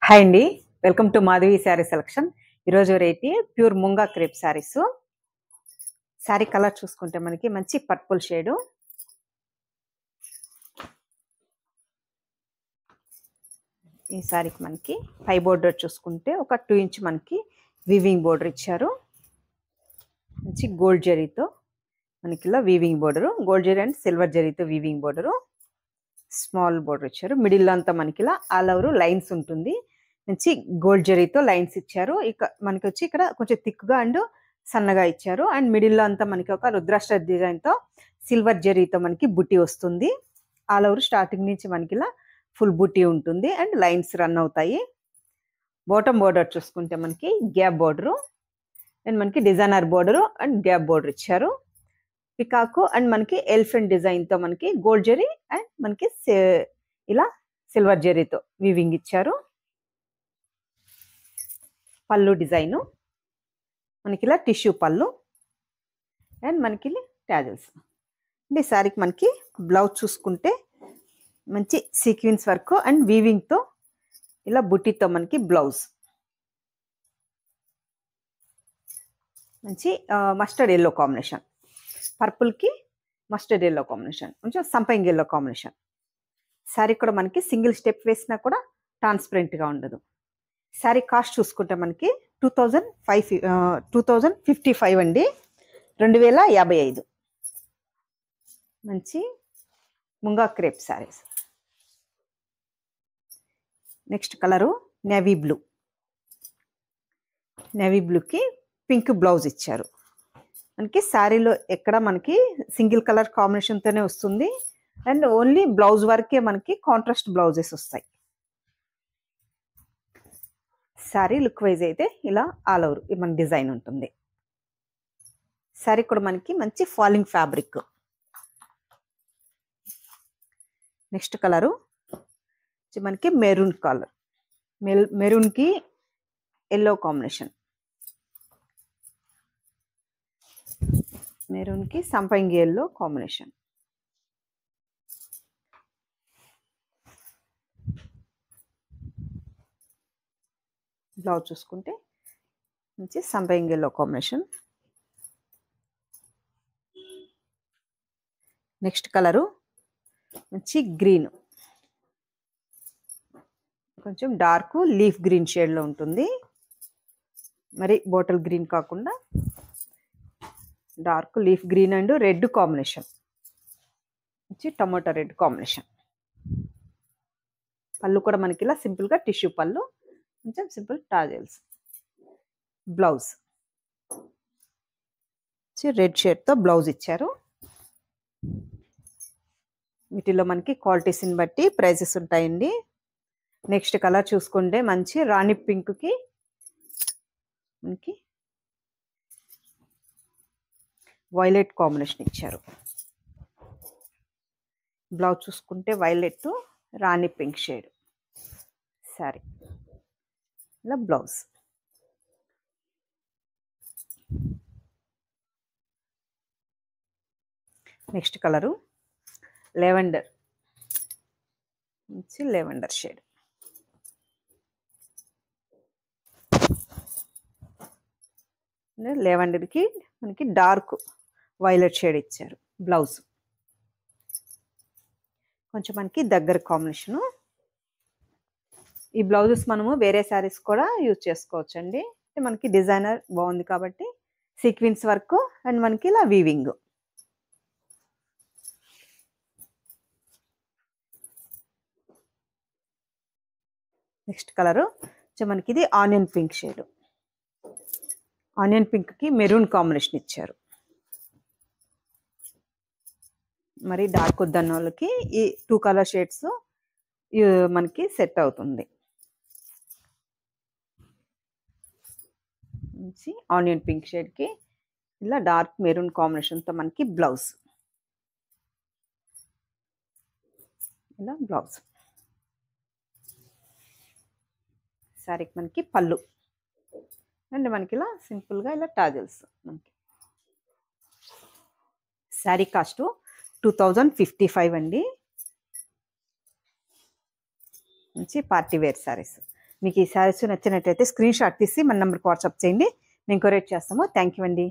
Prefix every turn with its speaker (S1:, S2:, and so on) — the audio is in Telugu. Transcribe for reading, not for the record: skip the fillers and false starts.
S1: హాయ్ అండి, welcome to Madhavi sari selection. ఈరోజు variety pure Munga crepe saris. Sari colour చూసుకుంటే మనకి మంచి పర్పుల్ షేడు, ఈ శారీకి మనకి పై బోర్డర్ చూసుకుంటే ఒక 2 ఇంచ్ మనకి వీవింగ్ బోర్డర్ ఇచ్చారు. మంచి గోల్డ్ జరీతో మనకి ఇలా weaving border, gold zari and silver జరీతో వీవింగ్ బోర్డరు, స్మాల్ బోర్డర్ ఇచ్చారు. మిడిల్లో అంతా మనకి ఇలా ఆల్ ఓవర్ లైన్స్ ఉంటుంది. మంచి గోల్డ్ జరీతో లైన్స్ ఇచ్చారు. ఇక మనకి వచ్చి ఇక్కడ కొంచెం థిక్గా అండ్ సన్నగా ఇచ్చారు. అండ్ మిడిల్లో అంతా మనకి ఒక రుద్రాష్ట్ర డిజైన్తో సిల్వర్ జరీతో మనకి బుట్టి వస్తుంది. ఆల్ ఓవర్ స్టార్టింగ్ నుంచి మనకి ఇలా ఫుల్ బుట్టి ఉంటుంది అండ్ లైన్స్ రన్ అవుతాయి. బాటమ్ బోర్డర్ చూసుకుంటే మనకి గ్యాప్ బోర్డరు అండ్ మనకి designer border and gap border ఇచ్చారు. పికాకు అండ్ మనకి ఎలిఫెంట్ డిజైన్తో మనకి గోల్డ్ జరీ అండ్ మనకి ఇలా సిల్వర్ జరీతో వీవింగ్ ఇచ్చారు. పళ్ళు డిజైను మనకి ఇలా టిష్యూ పళ్ళు అండ్ మనకి ట్యాజల్స్. ఈ శారీకి మనకి బ్లౌజ్ చూసుకుంటే మంచి సీక్వెన్స్ వర్క్ అండ్ వీవింగ్తో ఇలా బుట్టితో మనకి బ్లౌజ్ మంచి మస్టర్డ్ ఎల్లో కాంబినేషన్, పర్పుల్కి మస్టర్డ్ ఎల్లో కాంబినేషన్, కొంచెం సంపంగి ఎల్లో కాంబినేషన్. శారీ కూడా మనకి సింగిల్ స్టెప్ వేసినా కూడా ట్రాన్స్పరెంట్గా ఉండదు. శారీ కాస్ట్ చూసుకుంటే మనకి 2055 అండి, 2055. మంచి munga crepe saris. Next colour navy blue. Navy బ్లూకి పింక్ బ్లౌజ్ ఇచ్చారు. మనకి శారీలో ఎక్కడ మనకి సింగిల్ కలర్ కాంబినేషన్తోనే వస్తుంది అండ్ ఓన్లీ బ్లౌజ్ వరకే మనకి కాంట్రాస్ట్ బ్లౌజెస్ వస్తాయి. శారీ లుక్ వైజ్ అయితే ఇలా ఆల్ ఓవర్ మన డిజైన్ ఉంటుంది. శారీ కూడా మనకి మంచి ఫాలింగ్ ఫ్యాబ్రిక్. నెక్స్ట్ కలరు మనకి మెరూన్ కలర్, మెరూన్కి ఎల్లో కాంబినేషన్, మెరూన్కి సంపంగి ఎల్లో కాంబినేషన్. బ్లౌజ్ చూసుకుంటే మంచి సంపంగి ఎల్లో కాంబినేషన్. నెక్స్ట్ కలరు మంచి గ్రీన్, కొంచెం డార్క్ లీఫ్ గ్రీన్ షేడ్లో ఉంటుంది. మరి బాటిల్ గ్రీన్ కాకుండా dark leaf green and red combination, మంచి టమాటో రెడ్ కాంబినేషన్. పళ్ళు కూడా మనకి ఇలా సింపుల్గా టిష్యూ పళ్ళు, కొంచెం సింపుల్ టాజల్స్. బ్లౌజ్ రెడ్ షేడ్తో బ్లౌజ్ ఇచ్చారు. వీటిలో మనకి క్వాలిటీస్ని బట్టి ప్రైజెస్ ఉంటాయండి. నెక్స్ట్ కలర్ చూసుకుంటే మంచి రాణి పింక్కి మనకి వైలెట్ కాంబినేషన్ ఇచ్చారు. బ్లౌజ్ చూసుకుంటే వైలెట్ రాణి పింక్ షేడ్ శారీ, ఇలా బ్లౌజ్. నెక్స్ట్ కలరు లెవెండర్, మంచి లెవెండర్ షేడ్. లెవెండర్కి మనకి డార్క్ వైలెట్ షేడ్ ఇచ్చారు. బ్లౌజ్ కొంచెం మనకి దగ్గర కాంబినేషను. ఈ బ్లౌజెస్ మనము వేరే శారీస్ కూడా యూజ్ చేసుకోవచ్చు అండి. మనకి డిజైనర్ బాగుంది కాబట్టి సీక్వెన్స్ వర్క్ అండ్ మనకి ఇలా వీవింగ్. నెక్స్ట్ కలరు మనకి ఇది ఆనియన్ పింక్ షేడ్, ఆనియన్ పింక్కి మెరూన్ కాంబినేషన్ ఇచ్చారు. మరి డార్క్ వద్దన్న వాళ్ళకి ఈ 2 కలర్ షేడ్స్ మనకి సెట్ అవుతుంది. మంచి ఆనియన్ పింక్ షేడ్కి ఇలా డార్క్ మెరూన్ కాంబినేషన్తో మనకి బ్లౌజ్, ఇలా బ్లౌజ్. శారీకి మనకి పళ్ళు అండ్ మనకి ఇలా సింపుల్గా ఇలా టాజల్స్. మనకి శారీ కాస్ట్ 2055 అండి. మంచి పార్టీ వేర్ శారీస్. మీకు ఈ శారీస్ నచ్చినట్టయితే స్క్రీన్ షాట్ తీసి మన నెంబర్కి వాట్సాప్ చేయండి, మేము కొరియర్ చేస్తాము. థ్యాంక్ యూ అండి.